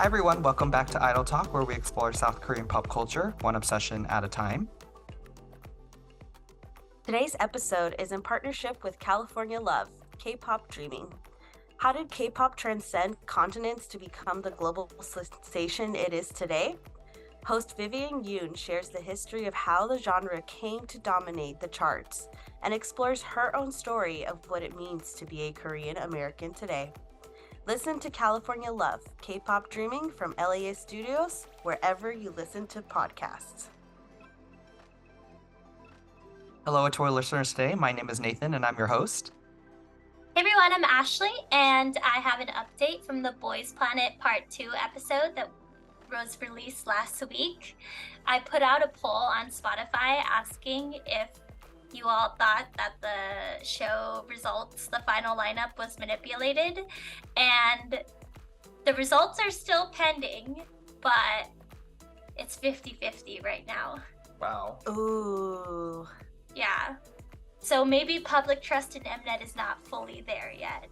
Hi everyone, welcome back to Idol Talk, where we explore South Korean pop culture, one obsession at a time. Today's episode is in partnership with California Love, K-Pop Dreaming. How did K-pop transcend continents to become the global sensation it is today? Host Vivian Yoon shares the history of how the genre came to dominate the charts and explores her own story of what it means to be a Korean American today. Listen to California Love, K-Pop Dreaming from LEE Studios, wherever you listen to podcasts. Hello to our listeners today. My name is Nathan and I'm your host. Hey everyone, I'm Ashley, and I have an update from the Boys Planet Part 2 episode that was released last week. I put out a poll on Spotify asking if you all thought that the show results, the final lineup, was manipulated, and the results are still pending, but it's 50-50 right now. Wow. Ooh. Yeah. So maybe public trust in Mnet is not fully there yet.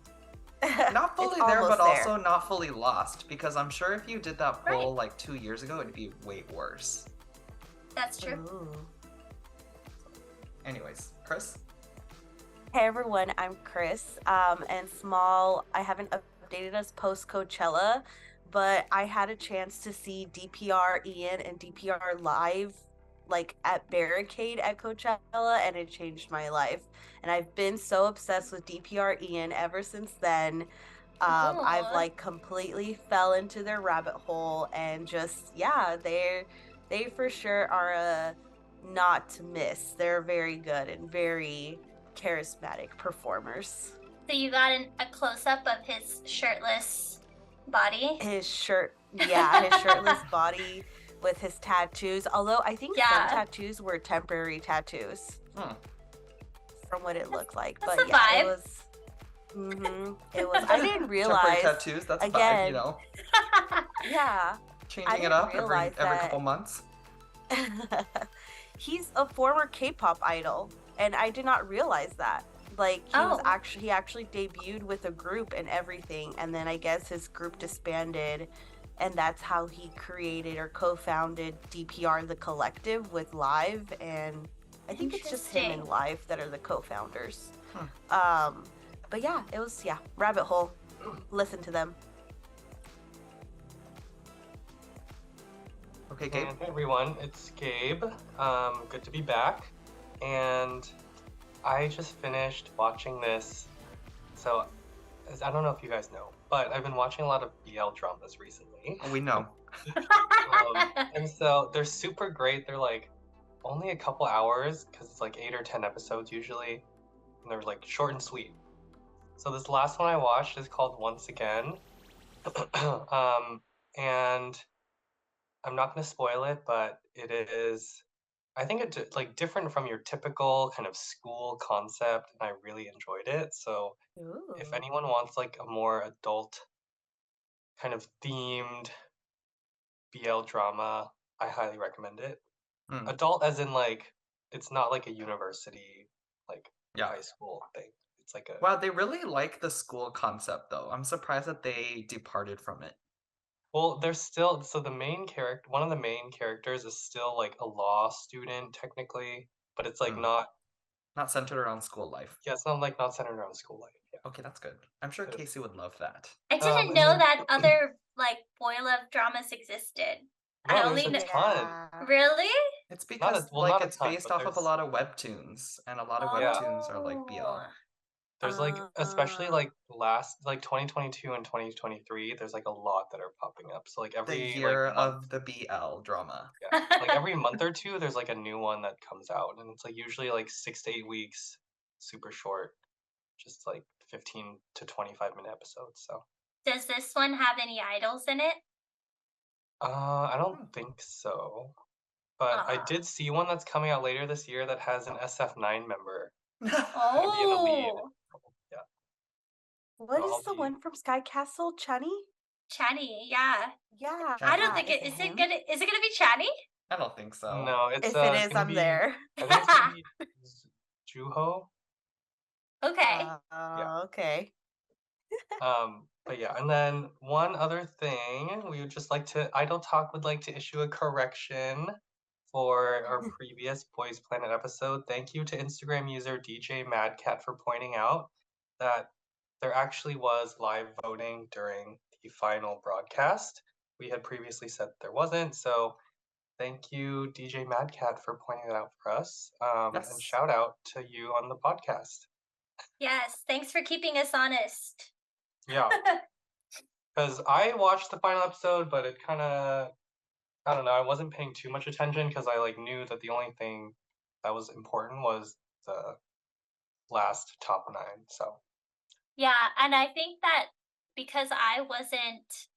Not fully It's there, but almost also not fully lost, because I'm sure if you did that poll Right. like 2 years ago, it'd be way worse. That's true. Ooh. Anyways, Chris? Hey everyone, I'm Chris. And I haven't updated us post Coachella, but I had a chance to see DPR Ian and DPR live, like at Barricade at Coachella, and it changed my life. And I've been so obsessed with DPR Ian ever since then. I've Cool. like completely fell into their rabbit hole, and just they for sure are a not to miss. They're very good and very charismatic performers. So you got a close-up of his shirtless body? His shirtless body with his tattoos. Although I think some tattoos were temporary tattoos from what it looked like. That's But the yeah, vibe. it was. It was. I didn't Temporary realize. tattoos, that's fine, again- you know? Yeah. Changing it didn't up every realize that- couple months. He's a former K-pop idol, and I did not realize that. Like he actually debuted with a group and everything, and then I guess his group disbanded, and that's how he created or co-founded DPR the Collective with Live, and I think it's just him and Interesting. Live that are the co-founders. But yeah, it was rabbit hole. Listen to them. Okay, Gabe? Hey everyone, it's Gabe. Good to be back. And I just finished watching this. So, I don't know if you guys know, but I've been watching a lot of BL dramas recently. We know. And so they're super great. They're like only a couple hours because it's like 8 or 10 episodes usually. And they're like short and sweet. So this last one I watched is called Once Again. And I'm not going to spoil it, but it is, I think it's like different from your typical kind of school concept, and I really enjoyed it. So if anyone wants like a more adult kind of themed BL drama, I highly recommend it. Adult as in like, it's not like a university, like high school thing. It's like a... Wow, they really like the school concept, though. I'm surprised that they departed from it. Well, there's still, so the main character, one of the main characters is still like a law student technically, but it's like not centered around school life. Yeah, it's not centered around school life. Yeah. Okay, that's good. I'm sure Casey would love that. I didn't know that other like boy love dramas existed. I No, only there's a kn- ton. Really? It's because not a it's ton, based but off of a there's- lot of webtoons, and a lot of Yeah. webtoons are like BL. There's like, especially like 2022 and 2023, there's like a lot that are popping up. So like The every year like month, of the BL drama. yeah, like every month or two, there's like a new one that comes out, and it's like usually like 6 to 8 weeks, super short, just like 15 to 25-minute episodes. So Does this one have any idols in it? I don't think so, but I did see one that's coming out later this year that has an SF9 member gonna be in the lead. Oh, Yeah. What I'll is the be- one from Sky Castle? Chani? Chani, yeah. Yeah. I don't think is is it him? gonna be Chani? I don't think so. No, it's If it is, gonna I'm be, there. I think it's gonna be Juho. Okay. Yeah. Okay. But yeah, and then one other thing, Idol Talk would like to issue a correction for our previous Boys Planet episode. Thank you to Instagram user DJ Madcat for pointing out that there actually was live voting during the final broadcast. We had previously said there wasn't, so thank you, DJ Madcat, for pointing it out for us. And Yes. shout out to you on the podcast. Yes, thanks for keeping us honest. Yeah. Because I watched the final episode, but it kind of, I don't know, I wasn't paying too much attention because I knew that the only thing that was important was the last top 9. So Yeah, and I think that because I wasn't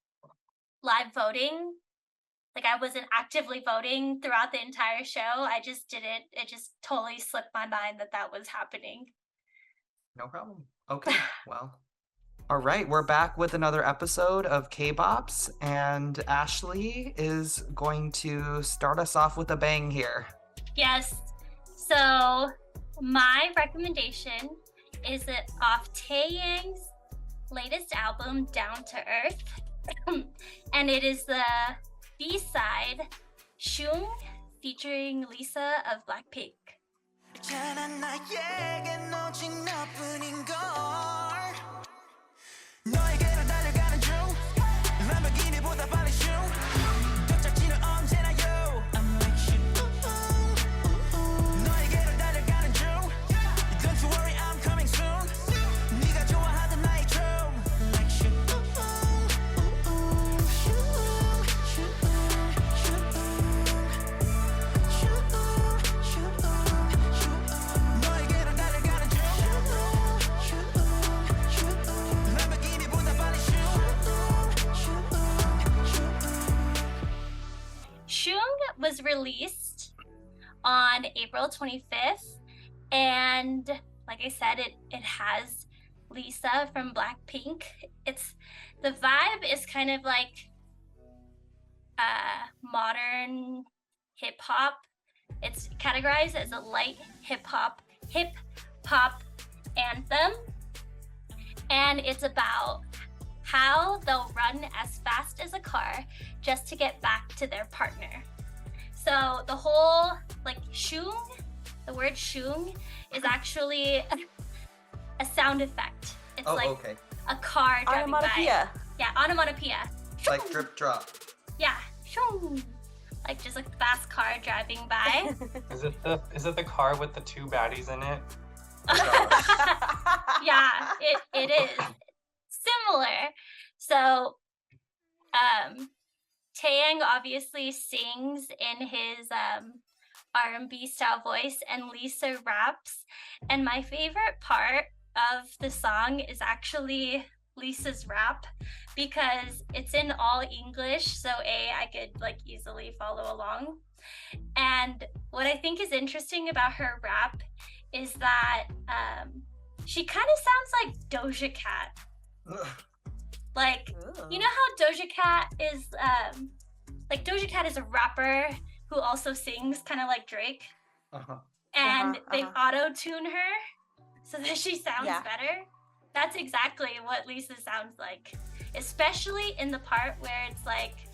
live voting, I wasn't actively voting throughout the entire show, it just totally slipped my mind that was happening. No problem. Okay, well. All right, we're back with another episode of K-Bops, and Ashley is going to start us off with a bang here. Yes, so my recommendation is off TAEYANG's latest album, Down to Earth, and it is the B-side, Shoong, featuring Lisa of BLACKPINK. 너에게로 달려가는 중 람보르기니보다 빨리 슝 도착지는 언제나 you I'm like shoo 너에게로 달려가는 중 Don't you worry I'm coming soon 네가 좋아하던 나의 tune like shoo 너에게로 달려가는 중 Shoong was released on April 25th, and like I said, it has Lisa from BLACKPINK. The vibe is kind of like modern hip hop. It's categorized as a light hip hop anthem, and it's about how they'll run as fast as a car just to get back to their partner. So the whole shoong, the word shoong is actually a sound effect. It's Okay. a car driving Onomatopoeia. by. Yeah, onomatopoeia. Like drip drop. Yeah, shoong. Just a fast car driving by. is it the car with the 2 baddies in it? Yeah, it is similar. So Taeyang obviously sings in his R&B style voice, and Lisa raps, and my favorite part of the song is actually Lisa's rap because it's in all English, so I could easily follow along. And what I think is interesting about her rap is that she kind of sounds like Doja Cat. You know how Doja Cat is Doja Cat is a rapper who also sings kind of like Drake. And they auto-tune her so that she sounds better. That's exactly what Lisa sounds like, especially in the part where it's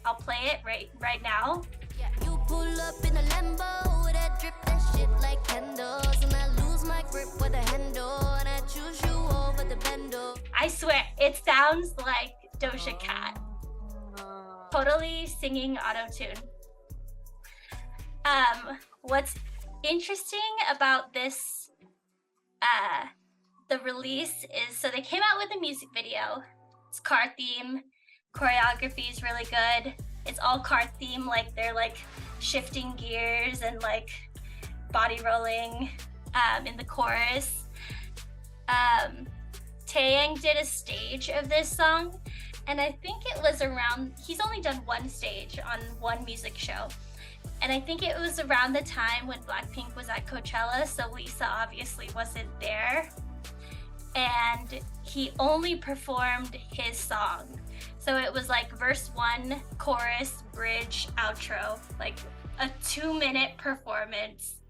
I'll play it right now. Yeah, you pull up in a Lambo that drip that shit like candles, and I lose my grip with a handle, and I choose you over the bendo. I swear, it sounds like Doja Cat. Totally singing auto-tune. What's interesting about this, the release is, so they came out with a music video. It's car theme. Choreography is really good. It's all car theme, they're shifting gears and body rolling in the chorus. Taeyang did a stage of this song, and I think it was he's only done one stage on one music show. And I think it was around the time when BLACKPINK was at Coachella, so Lisa obviously wasn't there. And he only performed his song. So it was verse 1, chorus, bridge, outro, a 2-minute performance.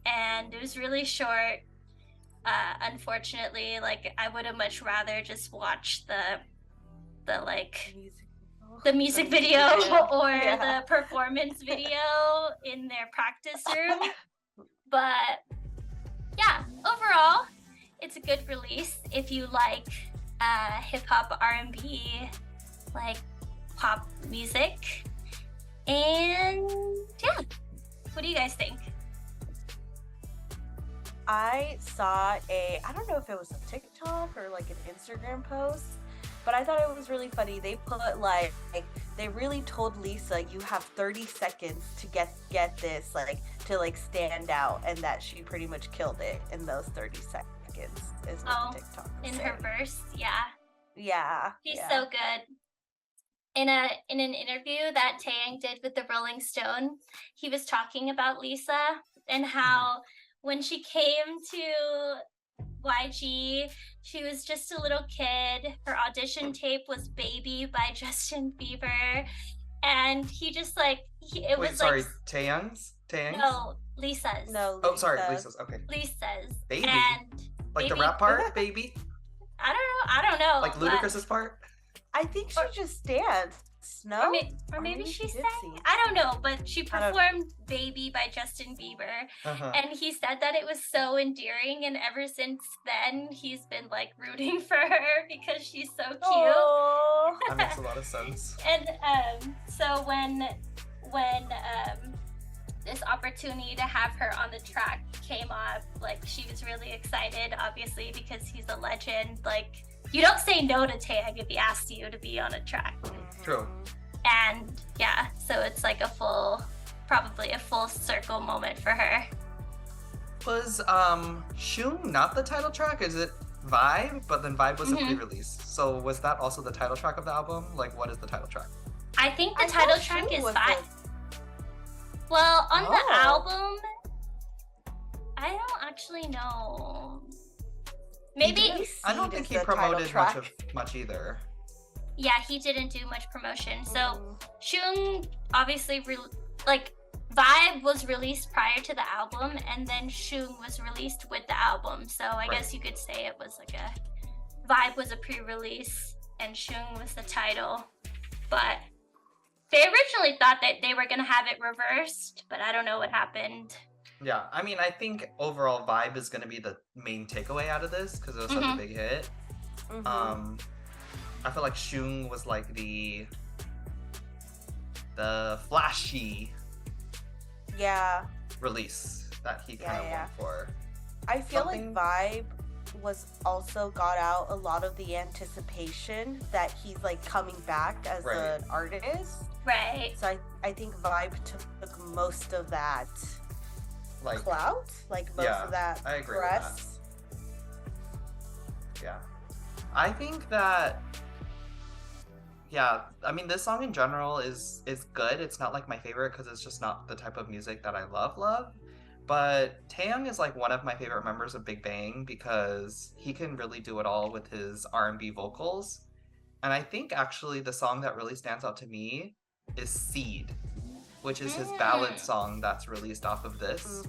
And it was really short. Unfortunately, like I would have much rather just watched the like the music video or the performance video in their practice room. But yeah, overall, it's a good release if you like hip hop, R&B, like pop music. And yeah, what do you guys think? I saw I don't know if it was a TikTok or like an Instagram post, but I thought it was really funny. They put like they really told Lisa, you have 30 seconds to get this, like to like stand out, and that she pretty much killed it in those 30 seconds is what the TikTok was in saying. her verse, yeah. Yeah. She's so good. In an interview that Taeyang did with the Rolling Stone, he was talking about Lisa and how when she came to YG, she was just a little kid. Her audition tape was Baby by Justin Bieber. And he just like, it Wait, was sorry, like... Taeyang's? No, Lisa's. No, Oh, sorry, Lisa's, okay. Lisa's. Baby? And like Baby, the rap part, Baby? I don't know. Like Ludacris's part? I think she just danced. No? Or maybe she sang. Sing. I don't know, but she performed Baby by Justin Bieber. And he said that it was so endearing, and ever since then he's been like rooting for her because she's so cute. Aww. That makes a lot of sense. And so when this opportunity to have her on the track came up, like she was really excited, obviously, because he's a legend. Like, you don't say no to Taeyang if he asks you to be on a track. True. And yeah, so it's like probably a full circle moment for her. Was Shoong not the title track? Is it Vibe? But then Vibe was a pre-release. So was that also the title track of the album? Like, what is the title track? I think the title track is Vibe. Well, on the album, I don't actually know. Maybe I don't think he promoted much either. Yeah, he didn't do much promotion. So Shoong obviously Vibe was released prior to the album, and then Shoong was released with the album. So I guess you could say it was like Vibe was a pre-release and Shoong was the title. But they originally thought that they were gonna have it reversed, but I don't know what happened. Yeah, I mean, I think overall Vibe is going to be the main takeaway out of this because it was such a big hit. I feel like Shoong was like the flashy release that he kind of went for. I feel like Vibe was also got out a lot of the anticipation that he's like coming back as an artist. Right. So I think Vibe took most of that clout, like most of that I agree press. With that. Yeah. I think that I mean, this song in general is good. It's not like my favorite because it's just not the type of music that I love. But Taeyang is like one of my favorite members of Big Bang because he can really do it all with his R&B vocals. And I think actually the song that really stands out to me is Seed, which is his ballad song that's released off of this.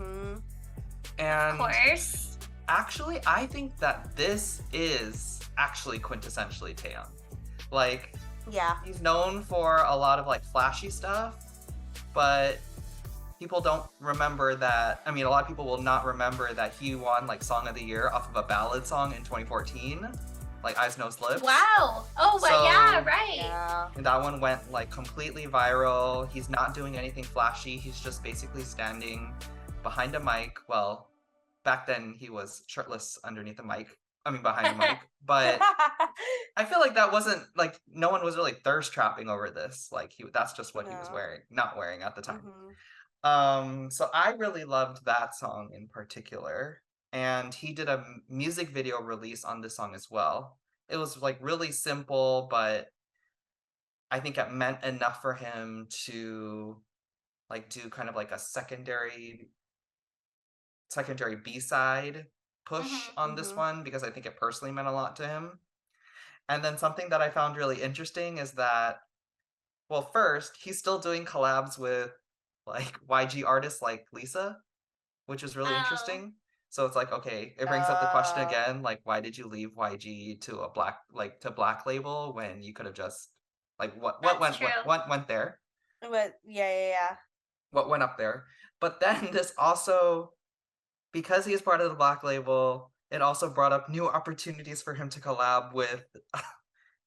And of course. Actually, I think that this is actually quintessentially Taeyang. Like, he's known for a lot of like flashy stuff, but people don't remember that. I mean, a lot of people will not remember that he won like Song of the Year off of a ballad song in 2014, like Eyes, Nose, Lips. Wow. Oh, well, yeah, right. Yeah. And that one went like completely viral. He's not doing anything flashy. He's just basically standing behind a mic. Well, back then he was shirtless underneath the mic. I mean, behind the mic. But I feel like that wasn't like, no one was really thirst trapping over this. Like that's just what he was not wearing at the time. So I really loved that song in particular. And he did a music video release on this song as well. It was like really simple, but I think it meant enough for him to like do kind of like a secondary B-side push on this one because I think it personally meant a lot to him. And then something that I found really interesting is that, well, first, he's still doing collabs with like YG artists like Lisa, which is really interesting. So it's like, okay, it brings up the question again, like, why did you leave YG to a Black Label when you could have just like what That's went there? But yeah. What went up there? But then this also, because he is part of the Black Label, it also brought up new opportunities for him to collab with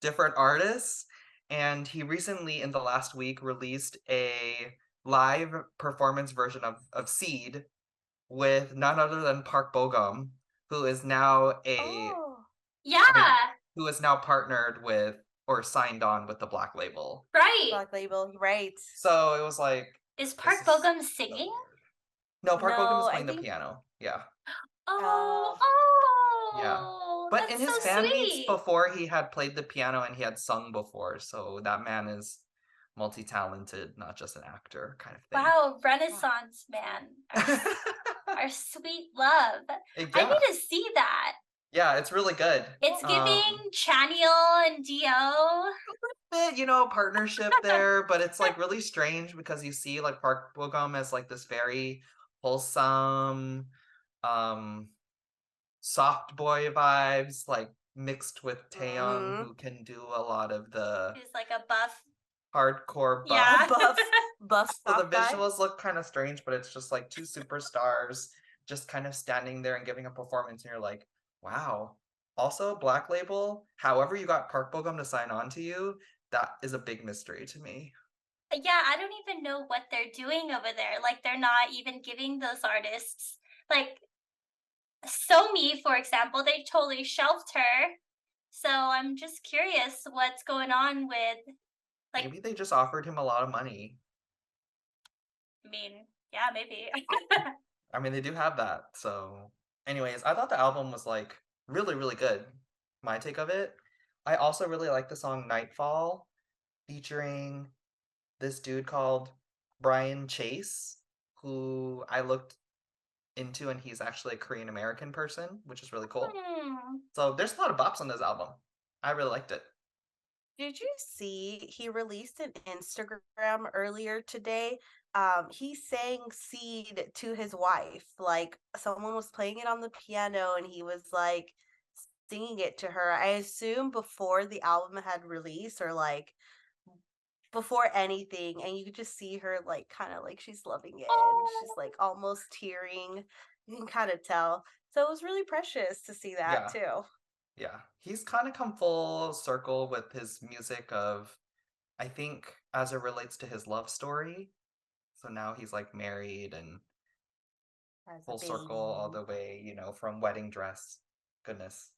different artists. And he recently, in the last week, released a live performance version of Seed with none other than Park Bogum, who is now Yeah, who is now partnered with or signed on with the Black Label. right. Black Label, right. So it was like, Is Park Bogum singing? No, Park Bogum is No, playing I the think- piano. Yeah. Yeah. But That's in his so fan meets sweet. before, he had played the piano and he had sung before. So that man is multi-talented, not just an actor kind of thing. Wow, Renaissance man. Our sweet love. Yeah. I need to see that. Yeah, it's really good. It's giving Chanyeol and Dio. Bit, you know, partnership there, but it's like really strange because you see like Park Bogum as like this very wholesome, soft boy vibes, like mixed with Taeyang, who can do a lot of the He's like a buff. hardcore buff. Yeah. buff So the soft guy. visuals look kind of strange, but it's just like two superstars just kind of standing there and giving a performance, and you're like, wow. Also, Black Label, however you got Park Bogum to sign on to you, that is a big mystery to me. Yeah, I don't even know what they're doing over there. Like, they're not even giving those artists, like, Somi, for example, they totally shelved her. So I'm just curious what's going on with, like, Maybe they just offered him a lot of money. I mean, yeah, maybe. I mean, they do have that. So, anyways, I thought the album was like really, really good. My take of it. I also really like the song Nightfall featuring this dude called Brian Chase, who I looked into, and he's actually a Korean American person, which is really cool. So there's a lot of bops on this album. I really liked it. Did you see he released an Instagram earlier today? He sang Seed to his wife. Like someone was playing it on the piano and he was like singing it to her. I assume before the album had released or like before anything, and you could just see her like kind of like she's loving it and she's like almost tearing. You can kind of tell. So it was really precious to see that too. Yeah, he's kind of come full circle with his music of, I think, as it relates to his love story. So now he's like married and full circle all the way, you know, from Wedding Dress. Goodness.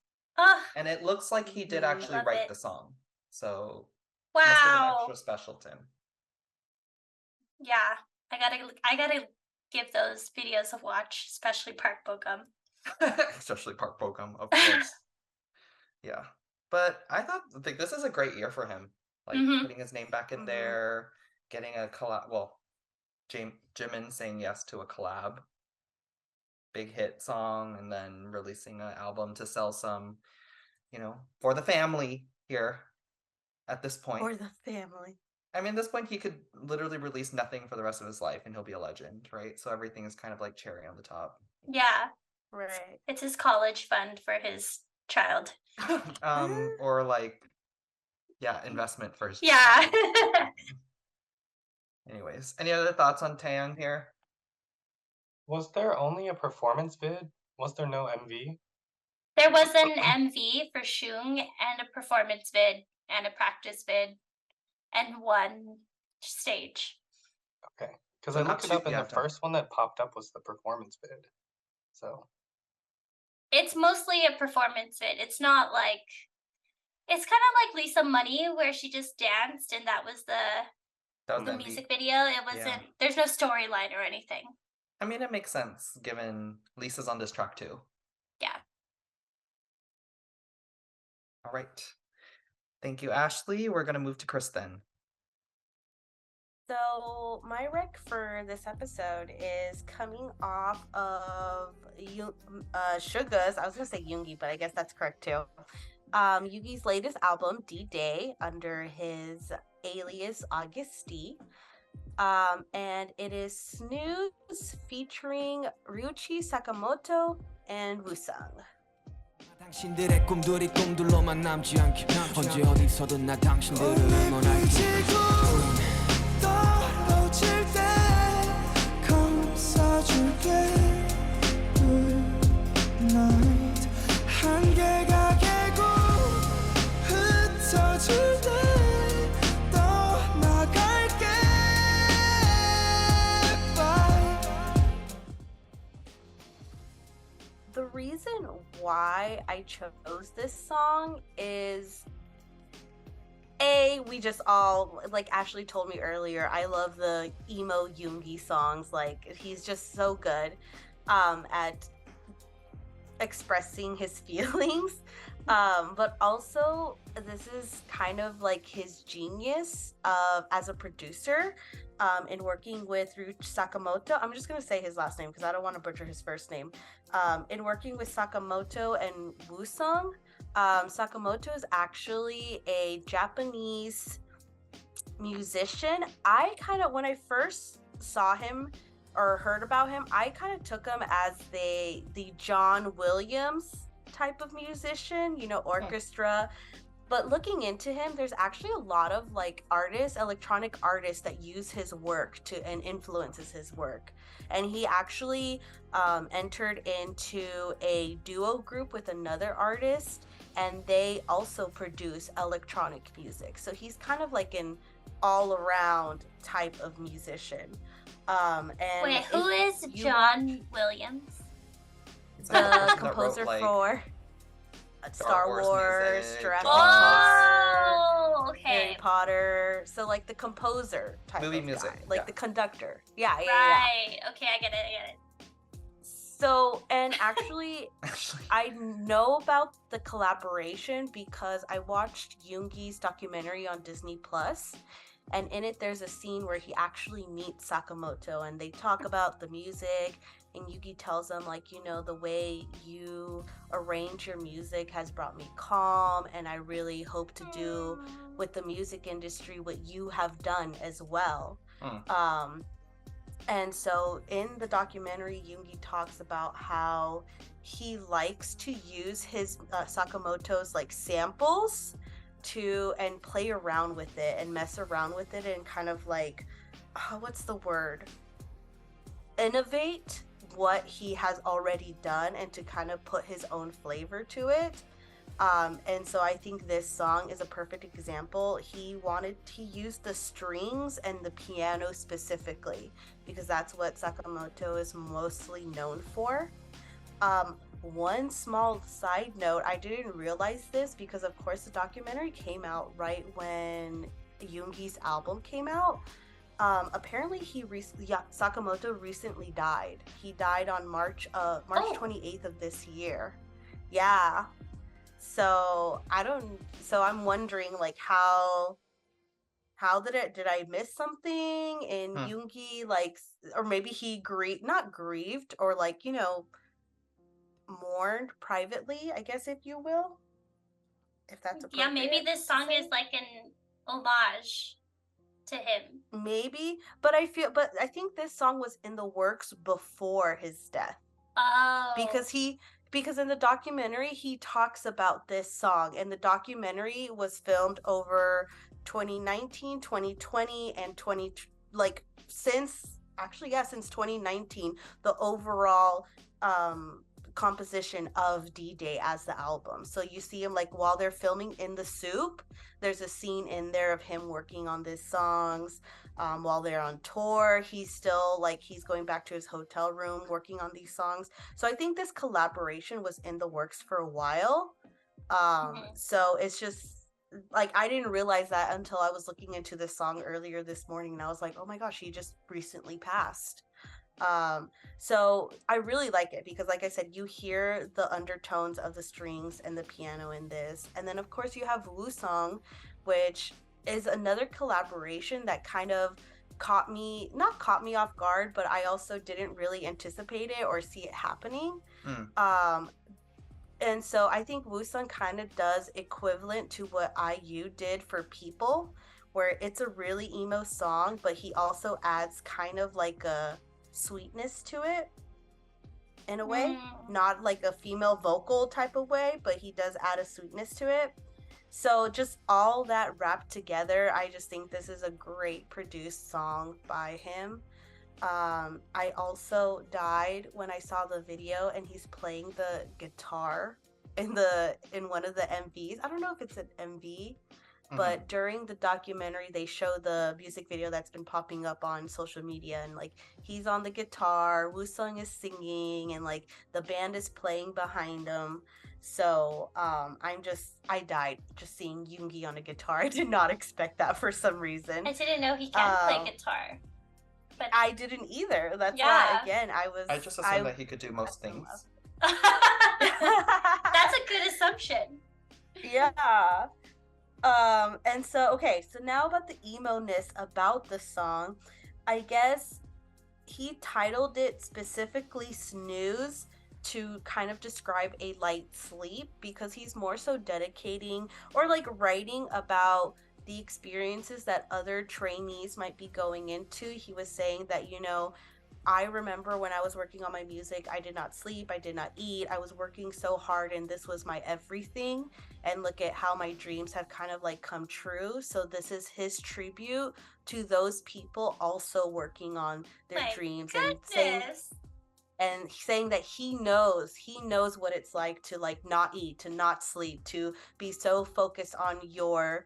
And it looks like he did actually write the song. So must have been extra special to him. Yeah, I gotta give those videos a watch, especially Park Bogum. Especially Park Bogum, of course. Yeah, but I think this is a great year for him. Like putting his name back in there, getting a collab. Well, Jimin saying yes to a collab, big hit song, and then releasing an album to sell some, you know, for the family here. At this point, for the family. I mean, at this point, he could literally release nothing for the rest of his life, and he'll be a legend, right? So everything is kind of like cherry on the top. Yeah, right. It's his college fund for his child. Or like, yeah, investment for his child. Anyways, any other thoughts on Taeyang here? Was there only a performance vid? Was there no MV? There was an MV for Shoong and a performance vid and a practice vid and one stage. Okay, because I looked it up and the first one that popped up was the performance vid. So it's mostly a performance vid. It's not like, it's kind of like Lisa Money where she just danced and that was the music video. It wasn't, there's no storyline or anything. I mean, it makes sense given Lisa's on this track too. Yeah. All right. Thank you, Ashley. We're going to move to Kristen. So my rec for this episode is coming off of Suga's. I was going to say Yoongi, but I guess that's correct too. Yugi's latest album, D-Day, under his alias Agust D. And it is Snooze featuring Ryuichi Sakamoto, and Woosung. 당신들의 꿈들이 꿈들로만 남지 않게 언제 어디서든 나 당신들을 응원할게 떨어질 때 감싸줄게 Good night 한계가 깨고 흩어질 때 떠나갈게 Bye. The reason why I chose this song is we just all, like Ashley told me earlier, I love the emo Yoongi songs. Like, he's just so good at expressing his feelings. But also, this is kind of like his genius as a producer in working with Ryuichi Sakamoto. I'm just going to say his last name because I don't want to butcher his first name. In working with Sakamoto and Woosung, Sakamoto is actually a Japanese musician. I kind of, when I first saw him or heard about him, I kind of took him as the John Williams type of musician, you know, orchestra. But looking into him, there's actually a lot of like artists, electronic artists that use his work to and influences his work. And he actually entered into a duo group with another artist, and they also produce electronic music. So he's kind of like an all-around type of musician. And wait, who is John Williams? The composer for Star Wars, Jurassic Oh, Park, okay. Harry Potter. So like the composer type Movie of music, guy, like yeah. the conductor. Yeah. Right. Okay, I get it. So, and actually, I know about the collaboration because I watched Yoongi's documentary on Disney Plus, and in it there's a scene where he actually meets Sakamoto and they talk about the music, and Yugi tells him, like, you know, the way you arrange your music has brought me calm, and I really hope to do with the music industry what you have done as well. And so in the documentary, Yoongi talks about how he likes to use his Sakamoto's like samples and play around with it and mess around with it and kind of like, what's the word? Innovate what he has already done and to kind of put his own flavor to it. And so I think this song is a perfect example. He used the strings and the piano specifically because that's what Sakamoto is mostly known for. One small side note, I didn't realize this because of course the documentary came out right when Yoongi's album came out. Apparently Sakamoto recently died. He died on March 28th of this year. Yeah. So I'm wondering like how did I miss something in Yoongi, like, or maybe he not grieved or like, you know, mourned privately, I guess, if you will, if that's appropriate. Yeah, maybe this song is like an homage to him. Maybe, but I think this song was in the works before his death. Oh. Because in the documentary he talks about this song, and the documentary was filmed over 2019, 2020, and since 2019, the overall composition of D-Day as the album. So you see him like while they're filming in the soup, there's a scene in there of him working on these songs. While they're on tour, he's still like he's going back to his hotel room working on these songs. So I think this collaboration was in the works for a while. So it's just like I didn't realize that until I was looking into this song earlier this morning, and I was like, oh my gosh, he just recently passed. So I really like it because, like I said, you hear the undertones of the strings and the piano in this, and then of course you have Woosung, which is another collaboration that kind of not caught me off guard, but I also didn't really anticipate it or see it happening. And so I think Woosung kind of does equivalent to what IU did for People, where it's a really emo song, but he also adds kind of like a sweetness to it. in a way, Mm. not like a female vocal type of way, but he does add a sweetness to it. So just all that wrapped together, I just think this is a great produced song by him. I also died when I saw the video and he's playing the guitar in one of the MVs. I don't know if it's an MV, but during the documentary they show the music video that's been popping up on social media, and like he's on the guitar, WOOSUNG is singing, and like the band is playing behind him. So I died just seeing Yoongi on a guitar. I did not expect that for some reason. I didn't know he can play guitar. But I didn't either. That's why Yeah. again I just assumed that he could do most things. that's a good assumption. Yeah. And so okay, so now about the emo-ness about the song. I guess he titled it specifically Snooze to kind of describe a light sleep, because he's more so dedicating or like writing about the experiences that other trainees might be going into. He was saying that, you know, I remember when I was working on my music, I did not sleep, I did not eat, I was working so hard, and this was my everything. And look at how my dreams have kind of like come true. So this is his tribute to those people also working on their My dreams, goodness. and saying that he knows what it's like to like not eat, to not sleep, to be so focused on your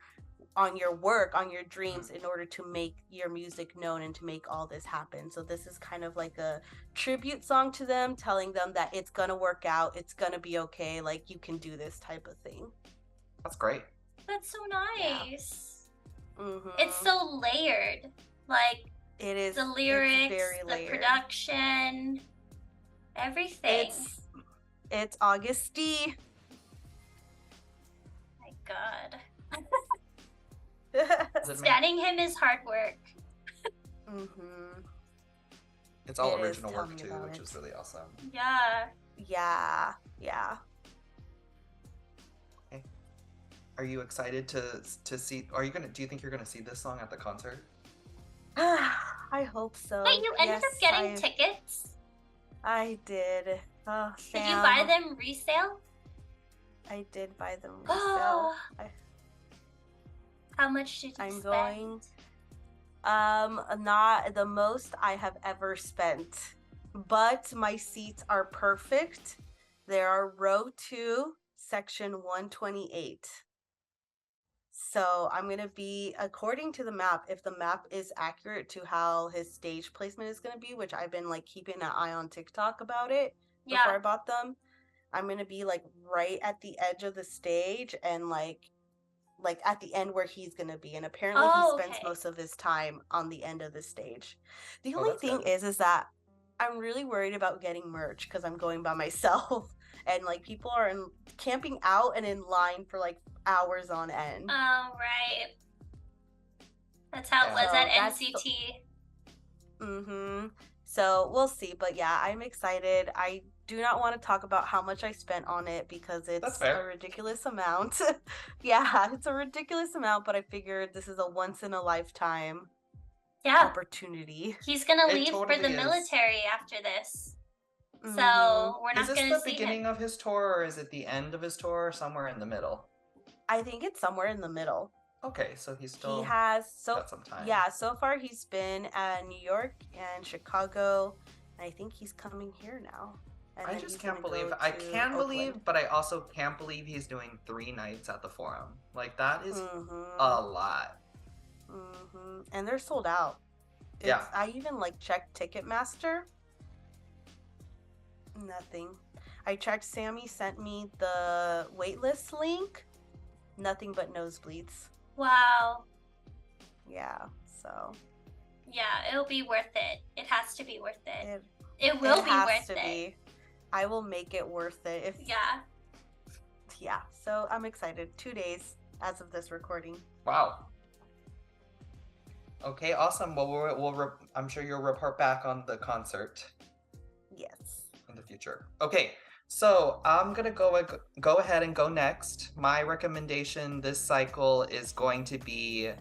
work, on your dreams, in order to make your music known and to make all this happen. So this is kind of like a tribute song to them, telling them that it's gonna work out, it's gonna be okay, like you can do this type of thing. That's great. That's so nice. Mhm. It's so layered. Like It is the it's lyrics, very the layered. production, everything. It's Agust D. My God. Does it make- Standing him is hard work. Mhm. It's all It is. original Tell work me too, about which it. is really awesome. Yeah. Yeah. Okay. Are you excited to see? Do you think you're gonna see this song at the concert? I hope so. Wait, you ended up getting tickets? I did. Oh, Did you buy Sam. them resale? I did buy them resale. How much did you I'm spend? going. Not the most I have ever spent, but my seats are perfect. They are row 2, section 128. So I'm gonna be, according to the map, if the map is accurate to how his stage placement is gonna be, which I've been like keeping an eye on TikTok about it before I bought them. I'm gonna be like right at the edge of the stage and like at the end where he's gonna be, and apparently he spends most of his time on the end of the stage. The only thing is that I'm really worried about getting merch because I'm going by myself, and like people are camping out and in line for like hours on end. Oh, right. That's how it was at NCT. So we'll see, but yeah, I'm excited. I do not want to talk about how much I spent on it because it's a ridiculous amount. Yeah, it's a ridiculous amount, but I figured this is a once in a lifetime opportunity. He's gonna leave for the military after this. So we're not Is this gonna the see beginning him. of his tour, or is it the end of his tour, or somewhere in the middle? I think it's somewhere in the middle. Okay, so he's still got some time. Yeah, so far he's been at New York and Chicago, and I think he's coming here now. And I then just he's can't gonna believe. go I to can believe, Oakland. but I also can't believe he's doing 3 nights at the Forum. Like that is Mm-hmm. a lot. And they're sold out. I even like checked Ticketmaster. Nothing. I checked. Sammy sent me the waitlist link. Nothing but nosebleeds. Wow. Yeah. So. Yeah, it'll be worth it. It has to be worth it. It will be worth it. I will make it worth it. Yeah. So I'm excited. 2 days as of this recording. Wow. Okay, awesome. Well, I'm sure you'll report back on the concert. Yes. In the future. Okay, so I'm gonna go ahead and go next. My recommendation this cycle is going to be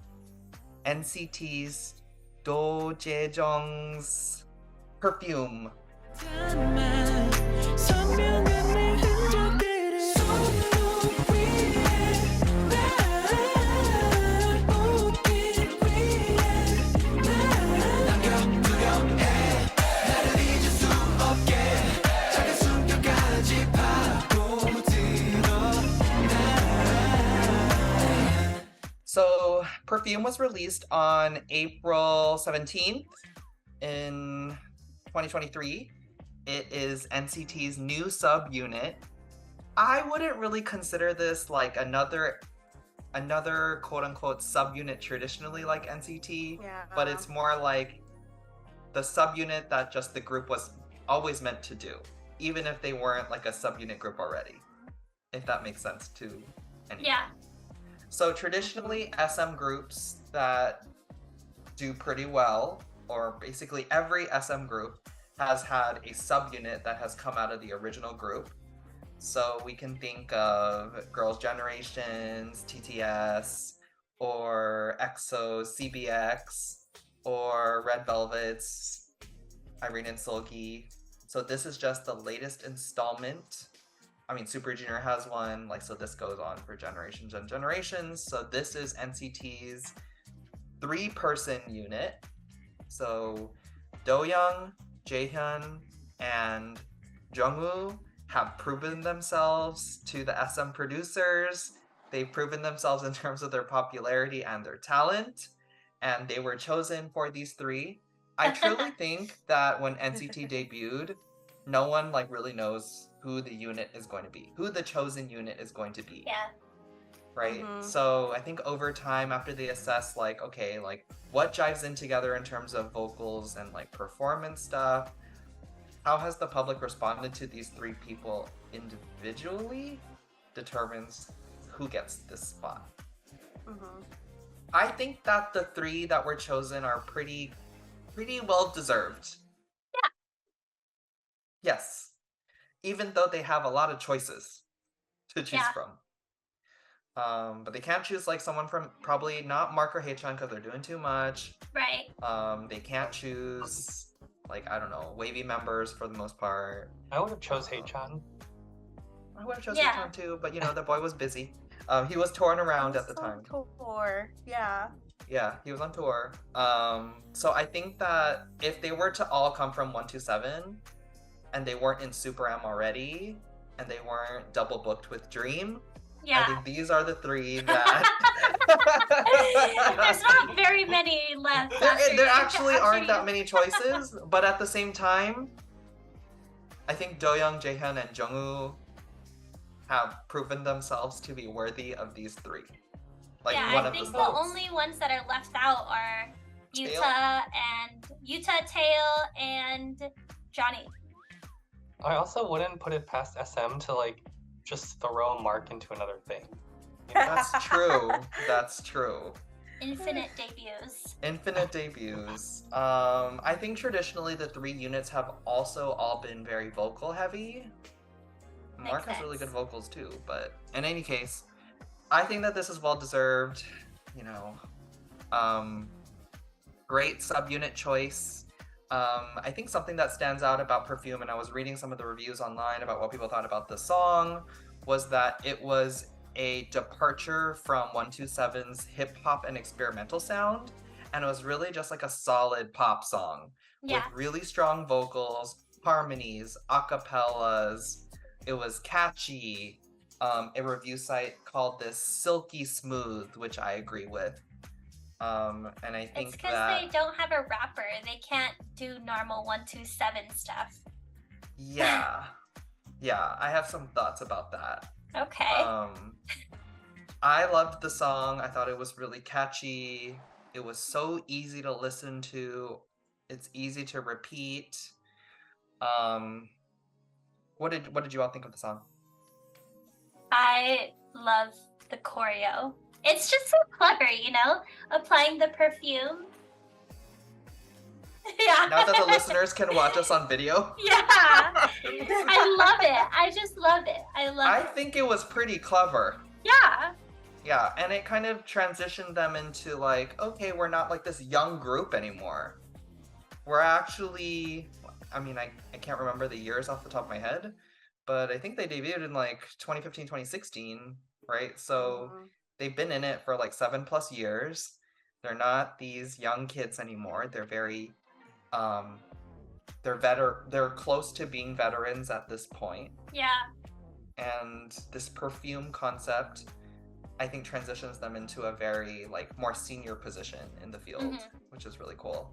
NCT's DOJAEJUNG's Perfume. Perfume was released on April 17th in 2023. It is NCT's new subunit. I wouldn't really consider this like another quote-unquote subunit traditionally like NCT, but it's more like the subunit that just the group was always meant to do, even if they weren't like a subunit group already, if that makes sense to anyone. Yeah. So traditionally, SM groups that do pretty well, or basically every SM group has had a subunit that has come out of the original group. So we can think of Girls' Generations, TTS, or EXO's CBX, or Red Velvet's Irene and Seulgi. So this is just the latest installment. I mean, Super Junior has one, like, so this goes on for generations and generations. So this is NCT's 3-person unit. So DOJAEJUNG, Jaehyun, and Jungwoo have proven themselves to the SM producers. They've proven themselves in terms of their popularity and their talent, and they were chosen for these 3. I truly think that when NCT debuted, no one like really knows who the unit is going to be, who the chosen unit is going to be. Yeah. Right? So I think over time, after they assess like, okay, like what jives in together in terms of vocals and like performance stuff, how has the public responded to these 3 people individually determines who gets this spot. I think that the 3 that were chosen are pretty well deserved. Yeah. Yes. Even though they have a lot of choices to choose from. But they can't choose like someone from probably not Mark or Haechan because they're doing too much. Right. They can't choose like, I don't know, wavy members for the most part. I would have chose Haechan. I would have chosen Haechan too, but you know, the boy was busy. He was touring around at the time. Tour. Yeah. Yeah, he was on tour. So I think that if they were to all come from 127 and they weren't in Super M already and they weren't double booked with Dream, I think these are the 3 that there's not very many left. There actually aren't that many choices, but at the same time, I think DOJAEJUNG, Jaehyun, and Jungwoo have proven themselves to be worthy of these 3. Like one I of think the the only ones that are left out are Yuta, Tae, and Johnny. I also wouldn't put it past SM to like just throw Mark into another thing. That's true. That's true. Infinite debuts. Infinite debuts. I think traditionally the 3 units have also all been very vocal heavy. Mark has really good vocals too, but in any case, I think that this is well deserved. You know, great subunit choice. I think something that stands out about Perfume, and I was reading some of the reviews online about what people thought about the song, was that it was a departure from 127's hip-hop and experimental sound, and it was really just like a solid pop song with really strong vocals, harmonies, acapellas. It was catchy. A review site called this silky smooth, which I agree with. And I think it's because they don't have a rapper. They can't do normal 127 stuff. Yeah. Yeah, I have some thoughts about that. Okay. I loved the song. I thought it was really catchy. It was so easy to listen to. It's easy to repeat. What did you all think of the song? I love the choreo. It's just so clever, you know? Applying the perfume. Yeah. Now that the listeners can watch us on video. Yeah. I love it. I just love it. I think it was pretty clever. Yeah. Yeah, and it kind of transitioned them into like, okay, we're not like this young group anymore. We're actually, I mean, I can't remember the years off the top of my head, but I think they debuted in like 2015, 2016, right? So they've been in it for like 7+ years. They're not these young kids anymore. They're very, they're close to being veterans at this point. Yeah. And this perfume concept I think transitions them into a very like more senior position in the field, which is really cool.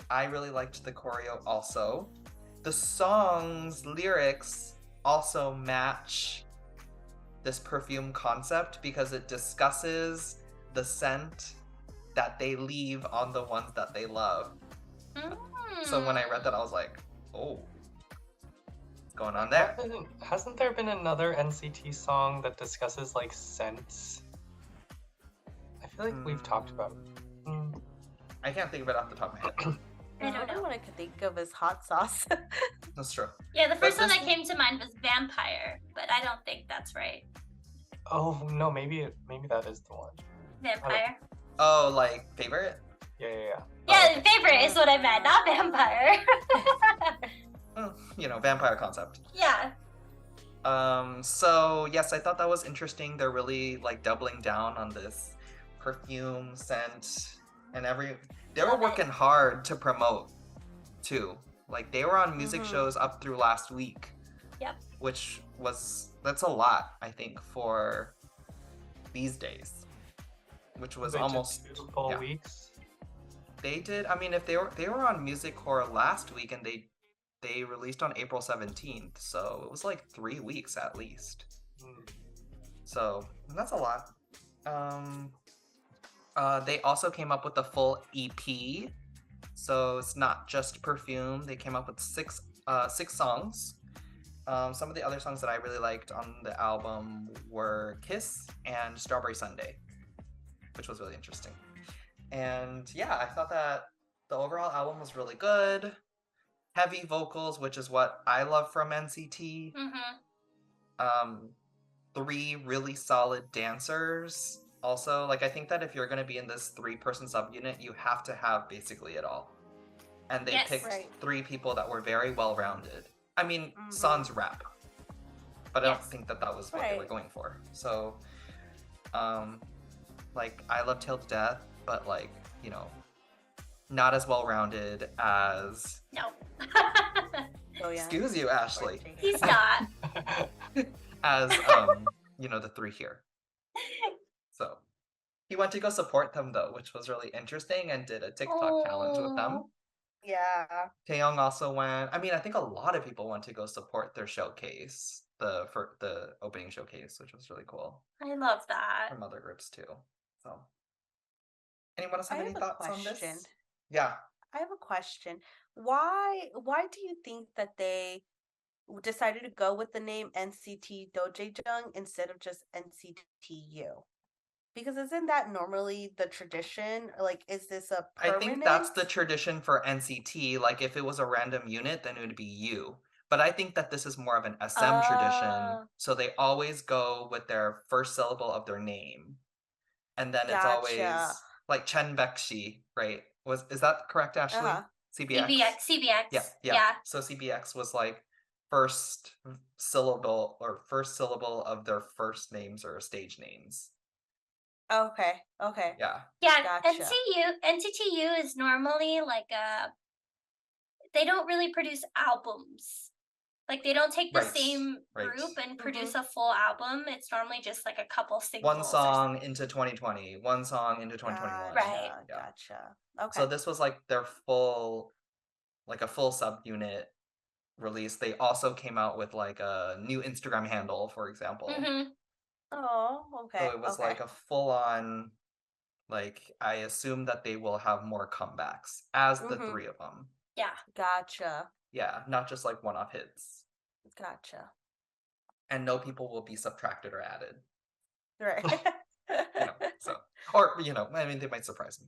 I really liked the choreo also. The song's lyrics also match this perfume concept because it discusses the scent that they leave on the ones that they love. So when I read that, I was like, oh, what's going on there? Hasn't there been another NCT song that discusses like scents? I feel like we've talked about it. I can't think of it off the top of my head. I don't know what I could think of as hot sauce. That's true. Yeah, the But first one this- that came to mind was vampire, but I don't think that's right. Oh no, maybe that is the one. Vampire. Oh, like favorite? Yeah. Yeah, favorite is what I meant, not vampire. You know, vampire concept. Yeah. So yes, I thought that was interesting. They're really like doubling down on this perfume scent and they were working hard to promote too. Like they were on music shows up through last week. Yep. Which that's a lot, I think, for these days. Which was They did almost 2 full weeks. They did. I mean, if they were on Music Core last week and they released on April 17th, so it was like 3 weeks at least. So that's a lot. They also came up with a full EP, so it's not just Perfume. They came up with six songs. Some of the other songs that I really liked on the album were Kiss and Strawberry Sundae, which was really interesting. And yeah, I thought that the overall album was really good. Heavy vocals, which is what I love from NCT. 3 really solid dancers. Also, like I think that if you're going to be in this 3-person subunit, you have to have basically it all. And they picked 3 people that were very well-rounded. I mean, San's rap, but I don't think that was what they were going for. So, like I love Till to Death, but like, you know, not as well-rounded as. No. Oh yeah. Excuse you, Ashley. He's not. As you know, the 3 here. So he went to go support them though, which was really interesting, and did a TikTok challenge with them. Yeah. Taeyang also went. I mean, I think a lot of people went to go support their showcase, the opening showcase, which was really cool. I love that. From other groups too. So, anyone else have I any have a thoughts on question. this? Yeah. I have a question. Why do you think that they decided to go with the name NCT DOJAEJUNG instead of just NCTU? Because isn't that normally the tradition? Like, is this a permanent? I think that's the tradition for NCT. Like, if it was a random unit, then it would be U. But I think that this is more of an SM tradition. So they always go with their first syllable of their name. And then it's always like Chen Bekshi, right? Is that correct, Ashley? CBX. CBX. Yeah. So CBX was like first syllable of their first names or stage names. Okay. Yeah. Yeah. Gotcha. NCTU is normally like they don't really produce albums. Like they don't take the same group and produce a full album. It's normally just like a couple singles. One song into 2020, one song into 2021. Right. Yeah. Gotcha. Okay. So this was like their full subunit release. They also came out with like a new Instagram handle, for example. Oh, okay. So it was like a full-on, like, I assume that they will have more comebacks as the 3 of them. Yeah. Gotcha. Yeah, not just like one-off hits. Gotcha. And no people will be subtracted or added. Right. You know, so, or, you know, I mean, they might surprise me.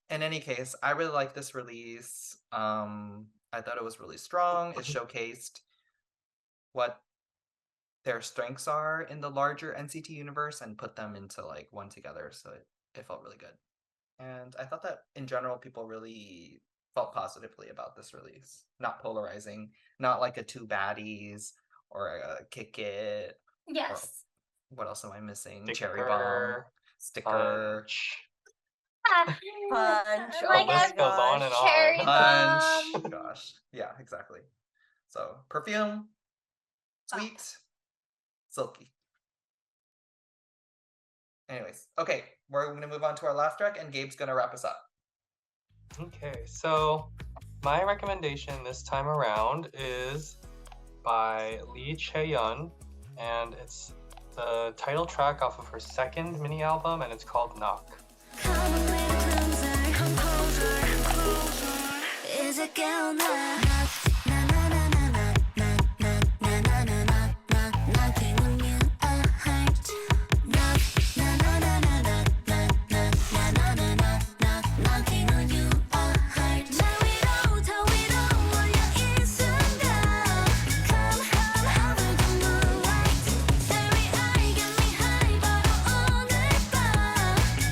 In any case, I really like this release. I thought it was really strong. It showcased what their strengths are in the larger NCT universe and put them into like one together. So it felt really good. And I thought that in general, people really felt positively about this release. Not polarizing, not like a 2 baddies or a kick it. Yes. What else am I missing? Sticker, Cherry bomb, sticker, Punch. Like the list goes on and Cherry on. bomb. Gosh, yeah, exactly. So Perfume, sweet, silky. Anyways, okay, we're gonna move on to our last track, and Gabe's gonna wrap us up. Okay, so my recommendation this time around is by Lee Chae Yeon, and it's the title track off of her second mini album, and it's called Knock. Come on, little closer, come closer. Is it girl now? Na na na na na na na na na na na na. Knocking on you a heart. Knock na na na na na na na na na na na na. Knocking on you a heart. 날 위로 더 위로 올려 이 순간. Come have a good moonlight. Starry eye get me high 바로 오늘 밤.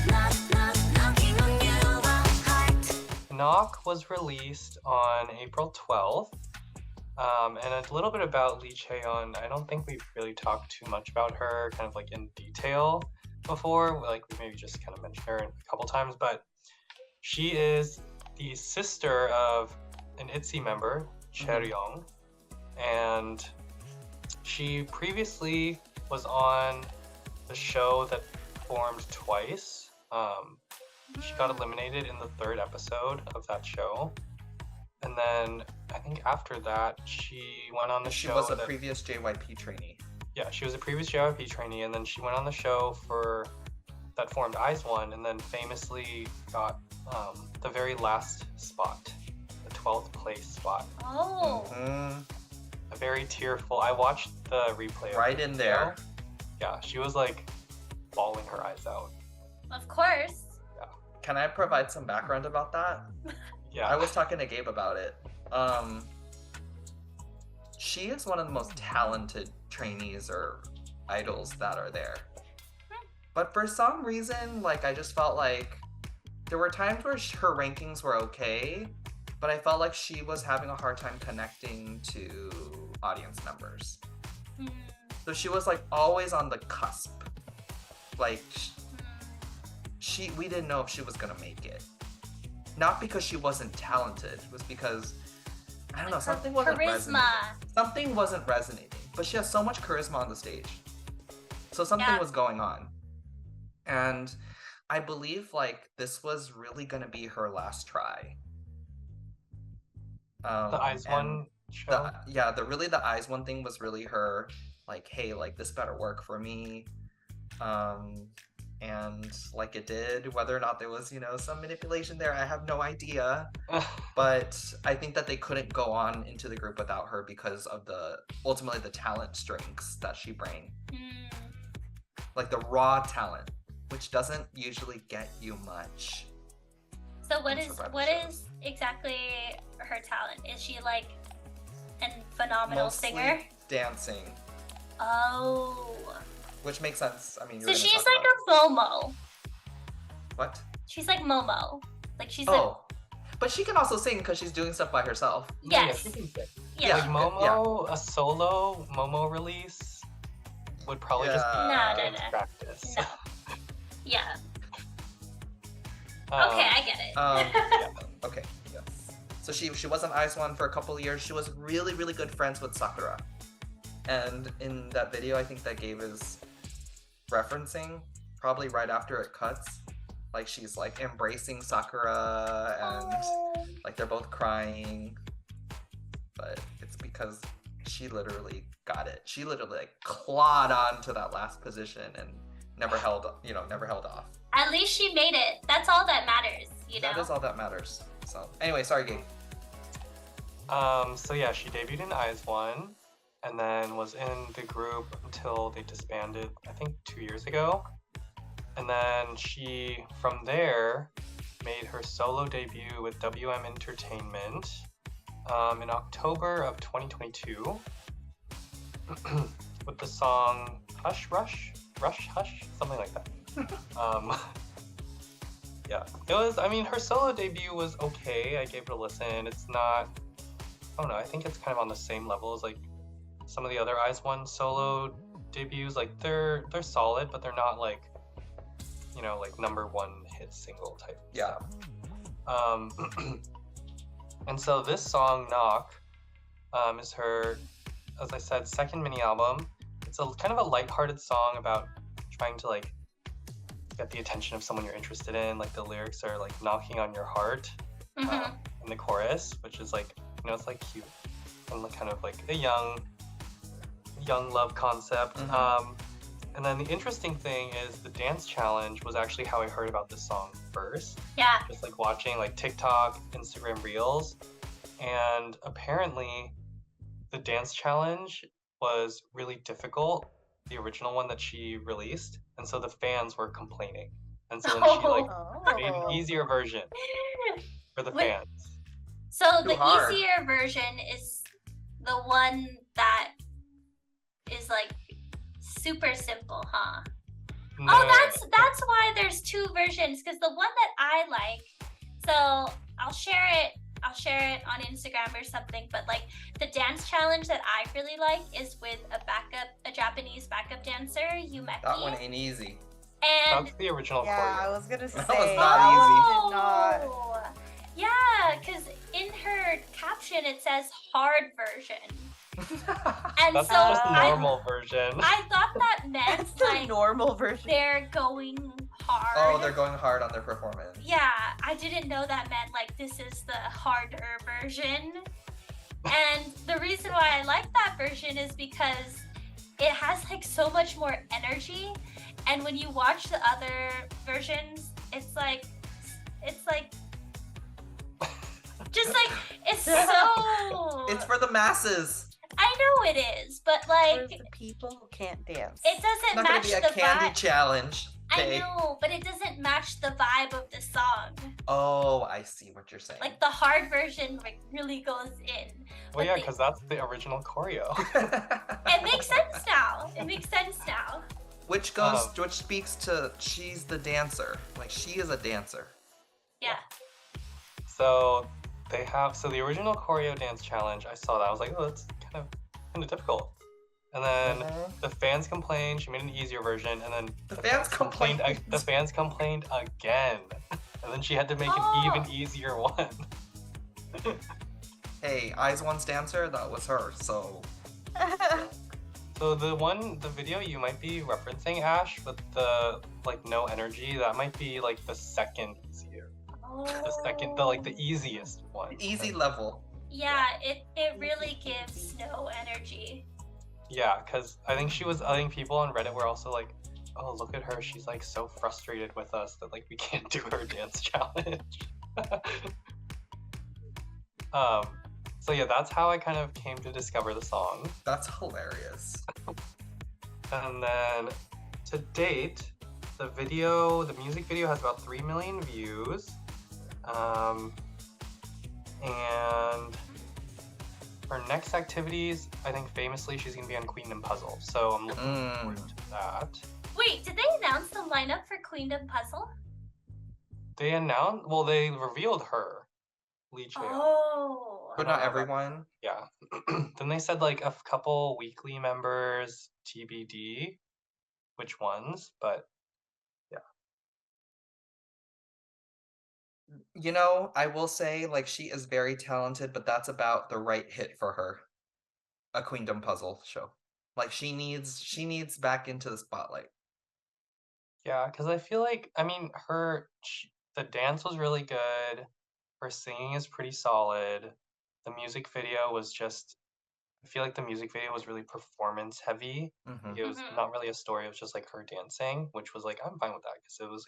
Knock knock knocking on you a heart. Knock was released on April 12th. And a little bit about Lee Chae Yeon. I don't think we've really talked too much about her kind of like in detail before. Like we maybe just kind of mentioned her a couple times, but she is the sister of an ITZY member, Chae-young, and she previously was on the show that formed twice. She got eliminated in the third episode of that show. And then I think after that, she went on the She show. was a previous JYP trainee. Yeah, she was a previous JYP trainee, and then she went on the show for that formed IZ*ONE, and then famously got the very last spot, the 12th place spot. Oh. Mhm. A very tearful. I watched the replay. Of Right the in video. there. Yeah, she was like bawling her eyes out. Of course. Can I provide some background about that? Yeah. I was talking to Gabe about it. She is one of the most talented trainees or idols that are there. But for some reason, like I just felt like there were times where her rankings were okay, but I felt like she was having a hard time connecting to audience members. Hmm. So she was like always on the cusp. Like we didn't know if she was gonna make it. Not because she wasn't talented, it was because I don't know, something wasn't resonating. Something wasn't resonating. But she has so much charisma on the stage. So something was going on. And I believe like this was really gonna be her last try. The IZ*ONE show. The IZ*ONE thing was really her like, hey, like this better work for me. And like it did, whether or not there was, you know, some manipulation there, I have no idea. But I think that they couldn't go on into the group without her because of ultimately the talent strengths that she brings. Like the raw talent, which doesn't usually get you much. So what is exactly her talent? Is she like a phenomenal Mostly singer? Dancing. Oh. Which makes sense. I mean, So she's like a Momo. What? She's like Momo. Like she's but she can also sing because she's doing stuff by herself. Yes. Yeah, she can sing. Yeah. Like Momo, a solo Momo release would probably just be No. practice. No. Yeah. Okay, I get it. Okay. Yes. So she was on IZ*ONE for a couple of years. She was really, really good friends with Sakura. And in that video, I think that Gabe is referencing, probably right after it cuts, like she's like embracing Sakura and like they're both crying. But it's because she literally got it. She literally like clawed on to that last position and never held off. At least she made it. That's all that matters, you know? That is all that matters. So anyway, sorry, Gabe. So yeah, she debuted in IZ*ONE and then was in the group until they disbanded, I think 2 years ago. And then she, from there, made her solo debut with WM Entertainment in October of 2022 with the song Hush Rush, something like that. Yeah, it was, I mean, her solo debut was okay. I gave it a listen. It's not, I don't know, I think it's kind of on the same level as like some of the other IZ*ONE solo debuts. Like they're solid, but they're not like, you know, like #1 hit single type stuff. And so this song, Knock, is her, as I said, second mini album. It's a kind of a lighthearted song about trying to like get the attention of someone you're interested in. Like the lyrics are like knocking on your heart Mhm. in the chorus, which is like, you know, it's like cute and like kind of like a young love concept. And then the interesting thing is the dance challenge was actually how I heard about this song first. Yeah. Just like watching like TikTok, Instagram Reels, and apparently the dance challenge was really difficult, the original one that she released, and so the fans were complaining. And so then she like made an easier version for the Wait, fans. So Too the hard. easier version is the one that is like super simple, huh? No, Oh, that's why there's two versions, because the one that I like, so I'll share it on Instagram or something, but like the dance challenge that I really like is with a Japanese backup dancer, Yumeki. That one ain't easy. And that's the original Yeah, I choreo. was gonna say That was not that easy. did not. Yeah, because in her caption it says hard version. And That's so just the normal version. I thought that meant That's the like normal version. they're going hard. Oh, they're going hard on their performance. Yeah, I didn't know that meant like this is the harder version. And the reason why I like that version is because it has like so much more energy. And when you watch the other versions, it's like just like it's so It's for the masses. I know it is, but For like Mm-hmm. the people who can't dance. it It's doesn't not gonna match be a the candy vibe. challenge. I Okay. know, but it doesn't match the vibe of the song. Oh, I see what you're saying. Like the hard version like really goes in. Well, But yeah, the- because that's the original choreo. it makes sense now. It makes sense now. which speaks to she's the dancer. Like she is a dancer. Yeah. So the original choreo dance challenge, I saw that. I was like, oh, that's kind of difficult. And then the fans complained. She made an easier version, and then The fans complained. The fans complained again, and then she had to make an even easier one. Hey, Eyes One's dancer, that was her. So So the video you might be referencing, Ash, with the like no energy, that might be like the second easier. The easiest one. easy level. Yeah, it really gives no energy. Yeah, because I think people on Reddit were also like, oh, look at her, she's like so frustrated with us that like we can't do her dance challenge. So yeah, that's how I kind of came to discover the song. That's hilarious. And then to date, the music video has about 3 million views. And her next activities, I think famously she's gonna be on Queendom Puzzle. So I'm looking forward to that. Wait, did they announce the lineup for Queendom Puzzle? They revealed her, Lee Chae Yeon. Oh. But not everyone. Yeah. Then they said like a couple weekly members, TBD, which ones, but You know, I will say, like, she is very talented, but that's about the right hit for her. A Queendom Puzzle show. Like she needs back into the spotlight. yeah, because I feel like, I mean, the dance was really good. Her singing is pretty solid. The music video was I feel like the music video was really performance heavy. Mhm. It was not really a story. It was just like her dancing, which was like, I'm fine with that because it was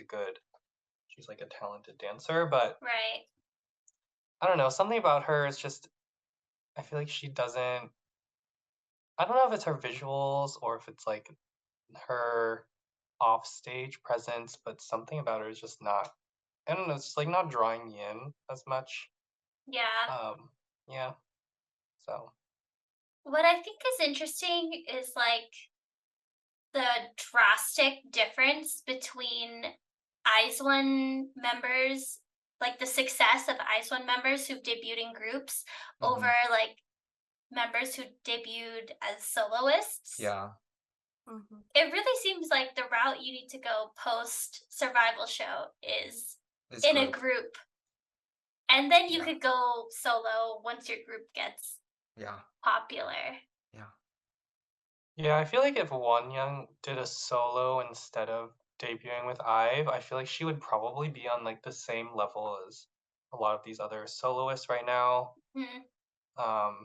she's like a talented dancer. But Right. I don't know, something about her is just, I feel like I don't know if it's her visuals or if it's like her offstage presence, but something about her is just not, I don't know, it's just like not drawing me in as much. Yeah. Yeah. So What I think is interesting is like the drastic difference between IZ*ONE members, like the success of IZ*ONE members who've debuted in groups over like members who debuted as soloists. Yeah. It really seems like the route you need to go post survival show is It's in group. a group. And then you Yeah. could go solo once your group gets Yeah. popular. yeah, I feel like if Wonyoung did a solo instead of debuting with IVE, I feel like she would probably be on like the same level as a lot of these other soloists right now. Hmm.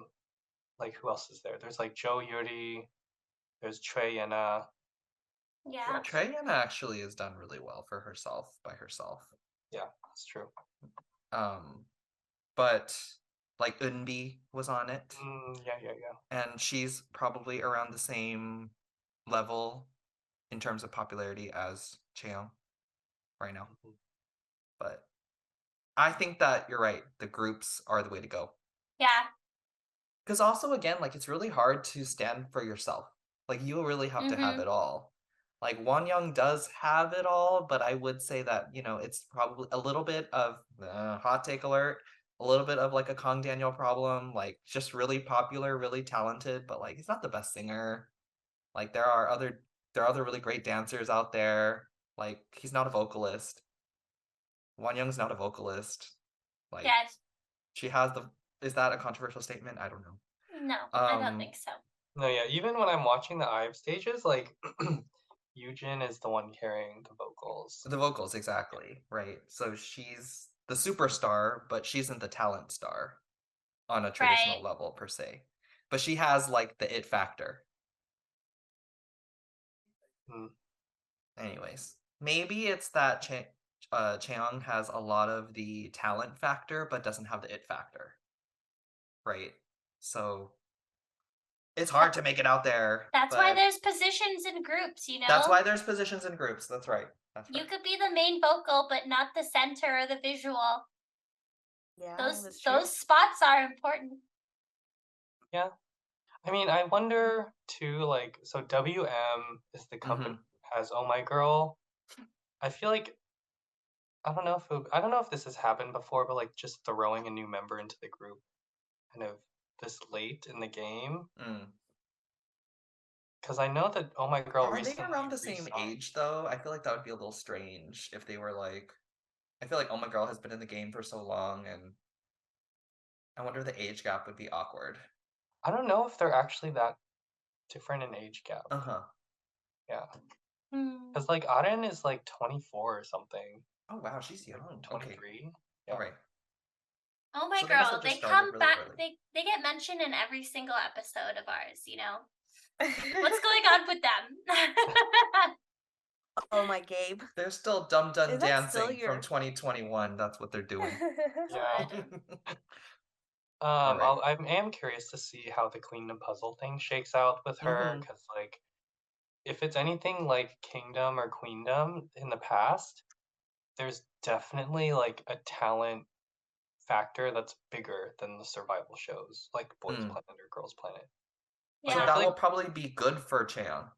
Like who else is there? There's like Jo Yuri, there's Choi Yena. Yeah. Taeyang actually has done really well for herself by herself. Yeah, that's true. But like Eunbi was on it, Yeah. and she's probably around the same level in terms of popularity as Chaeyoung right now. Mhm. But I think that you're right. The groups are the way to go. Yeah. Because also, again, like it's really hard to stand for yourself. Like you really have to have Mhm. it all. Like Wonyoung does have it all, but I would say that, you know, it's probably a little bit of hot take alert, a little bit of like a Kong Daniel problem, like just really popular, really talented, but like he's not the best singer. Like there are other really great dancers out there. Like he's not a vocalist. Wonyoung's not a vocalist. Like Yes. she has the is that a controversial statement? I don't know. No, I don't think so. No, yeah. Even when I'm watching the IVE stages, like Yoojin is the one carrying the vocals. The vocals, exactly, right. So she's the superstar, but she isn't the talent star on a traditional Right. level per se. But she has like the it factor. Mm. Anyways, maybe it's that Cheong has a lot of the talent factor, but doesn't have the it factor, right? So it's hard to make it out there. That's why but there's positions in groups, you know? That's why there's positions in groups. That's right. That's You right. could be the main vocal, but not the center or the visual. Yeah, Those that's true. those spots are important. Yeah. I mean, I wonder too, like, so WM is the company has Oh My Girl. I feel like I don't know if this has happened before, but like just throwing a new member into the group kind of this late in the game. Mm. Because I know that Oh My Girl Are they recently around the same re-signed. age though? I feel like that would be a little strange if they were like. I feel like Oh My Girl has been in the game for so long, and I wonder the age gap would be awkward. I don't know if they're actually that different in age gap. Uh-huh. Yeah. Hmm. Because like Aren is like 24 or something. Oh wow, she's young. Okay. 23. Yeah. All right. Oh my So they must girl, have just they started come really back. early. They get mentioned in every single episode of ours. You know what's going on with them? Oh my Gabe. They're still Dum Dum Is that still Dancing from 2021. That's what they're doing. Yeah. Alright. I am curious to see how the Queendom puzzle thing shakes out with her, because like, if it's anything like Kingdom or Queendom in the past, there's definitely like a talent factor that's bigger than the survival shows, like Boys Planet or Girls Planet. So Yeah. that will probably be good for Cheon.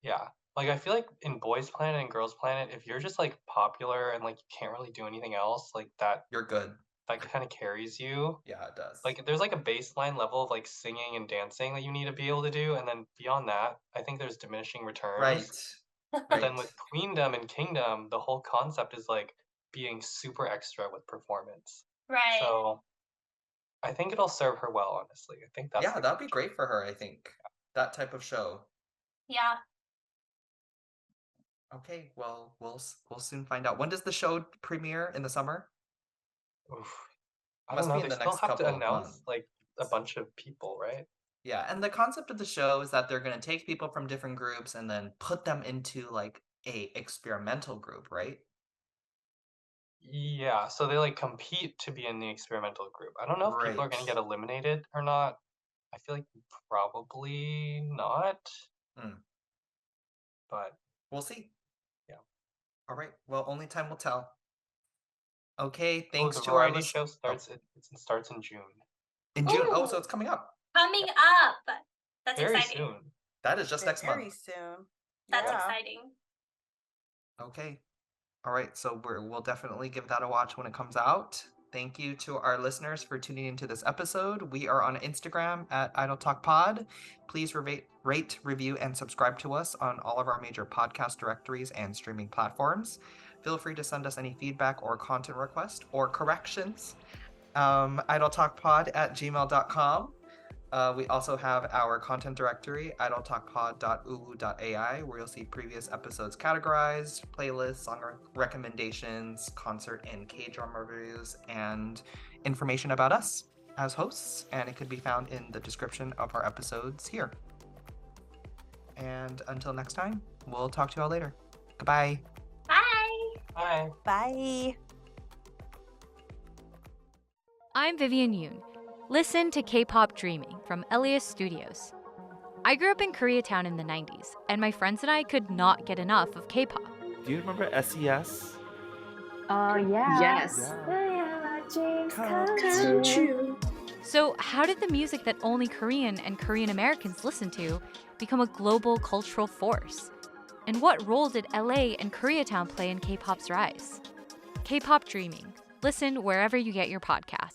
Yeah. Like I feel like in Boys Planet and Girls Planet, if you're just like popular and like you can't really do anything else, like that You're good. that kind of carries you. Yeah, it does. Like there's like a baseline level of like singing and dancing that you need to be able to do, and then beyond that, I think there's diminishing returns. Right. But then with Queendom and Kingdom, the whole concept is like being super extra with performance. Right. So I think it'll serve her well, honestly. I think that's that'd be great for her, I think. That type of show. Yeah. Okay, well, we'll soon find out. When does the show premiere? In the summer? Oof. I Must don't know. be in They the still next have to couple of announce months. like a bunch of people, right? Yeah, and the concept of the show is that they're going to take people from different groups and then put them into like a experimental group, right? Yeah, so they like compete to be in the experimental group. I don't know if people are going to Right. get eliminated or not. I feel like probably not. But We'll see. Yeah. All right. Well, only time will tell. Okay, oh, thanks the to our variety show starts it starts in June. in June. Oh, so Ooh. it's coming up. Coming up. That's Very exciting. soon. That is just next Very month. soon. That's Yeah. exciting. Okay. All right, so we'll definitely give that a watch when it comes out. Thank you to our listeners for tuning into this episode. We are on Instagram at Idol Talk Pod. Please rate, review, and subscribe to us on all of our major podcast directories and streaming platforms. Feel free to send us any feedback or content requests or corrections. idoltalkpod@gmail.com. We also have our content directory, idoltalkpod.uwu.ai, where you'll see previous episodes categorized, playlists, song recommendations, concert and K-drama reviews, and information about us as hosts. And it could be found in the description of our episodes here. And until next time, we'll talk to you all later. Goodbye. Bye. Bye. Bye. I'm Vivian Yoon. Listen to K-Pop Dreaming from LEE Studios. I grew up in Koreatown in the 90s, and my friends and I could not get enough of K-pop. Do you remember SES? Yeah. Yes. Come true. So how did the music that only Korean and Korean Americans listen to become a global cultural force? And what role did LA and Koreatown play in K-pop's rise? K-Pop Dreaming. Listen wherever you get your podcasts.